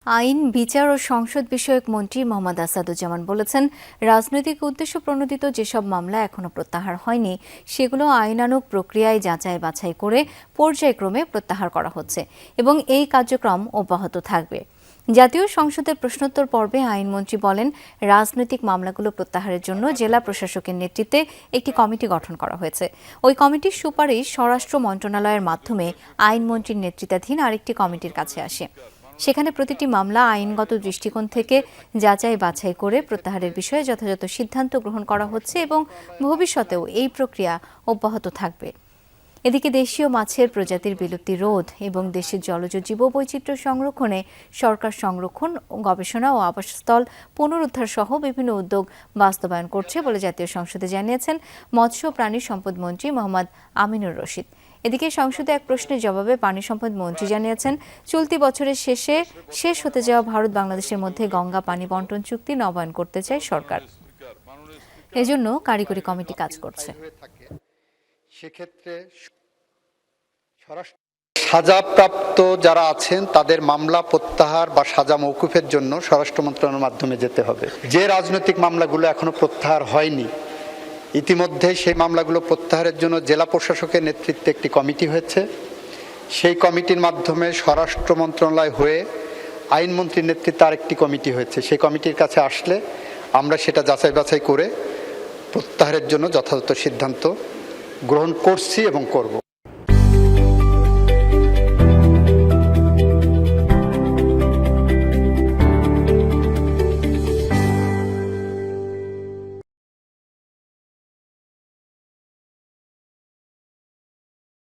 আইন, বিচার ও সংসদ বিষয়ক মন্ত্রী মোহাম্মদ আসাদুজ্জামান বলেছেন, রাজনৈতিক উদ্দেশ্য প্রণোদিত যেসব মামলা এখনো প্রত্যাহার হয়নি সেগুলো আইনানুগ প্রক্রিয়ায় যাচাই বাছাই করে পর্যায়ক্রমে প্রত্যাহার করা হচ্ছে এবং এই কার্যক্রম অব্যাহত থাকবে। জাতীয় সংসদের প্রশ্নোত্তর পর্বে আইনমন্ত্রী বলেন, রাজনৈতিক মামলাগুলো প্রত্যাহারের জন্য জেলা প্রশাসকের নেতৃত্বে একটি কমিটি গঠন করা হয়েছে। ওই কমিটির সুপারিশ স্বরাষ্ট্র মন্ত্রণালয়ের মাধ্যমে আইনমন্ত্রীর নেতৃত্বাধীন আরেকটি কমিটির কাছে আসে। সেখানে প্রতিটি মামলা আইনগত দৃষ্টিকোণ থেকে যাচাই বাছাই করে প্রত্যাহারের বিষয়ে যথাযথ সিদ্ধান্ত গ্রহণ করা হচ্ছে এবং ভবিষ্যতেও এই প্রক্রিয়া অব্যাহত থাকবে। এদিকে দেশীয় মাছের প্রজাতির বিলুপ্তি রোধ এবং দেশের জলজ জীববৈচিত্র্য সংরক্ষণে সরকার সংরক্ষণ, গবেষণা ও আবাসস্থল পুনরুদ্ধার সহ বিভিন্ন উদ্যোগ বাস্তবায়ন করছে বলে জাতীয় সংসদে জানিয়েছেন মৎস্য প্রাণী সম্পদ মন্ত্রী মোহাম্মদ আমিনুর রশিদ। এদিকে সংসদে এক প্রশ্নের জবাবে পানি সম্পদ মন্ত্রী জানিয়েছেন, চলতি বছরের শেষ হতে যাওয়া ভারত বাংলাদেশের মধ্যে গঙ্গা পানি বন্টন চুক্তি নবায়ন করতে চায় সরকার। এজন্য কারিগরি কমিটি কাজ করছে। সেক্ষেত্রে সাজাপ্রাপ্ত যারা আছেন তাদের মামলা প্রত্যাহার বা সাজা মওকুফের জন্য স্বরাষ্ট্র মন্ত্রণালয়ের মাধ্যমে যেতে হবে। যে রাজনৈতিক মামলাগুলো এখনো প্রত্যাহার হয়নি, ইতিমধ্যে সেই মামলাগুলো প্রত্যাহারের জন্য জেলা প্রশাসকের নেতৃত্বে একটি কমিটি হয়েছে। সেই কমিটির মাধ্যমে স্বরাষ্ট্র মন্ত্রণালয় হয়ে আইনমন্ত্রীর নেতৃত্বে আরেকটি কমিটি হয়েছে। সেই কমিটির কাছে আসলে আমরা সেটা যাচাই বাছাই করে প্রত্যাহারের জন্য যথাযথ সিদ্ধান্ত গ্রহণ করছি এবং করব।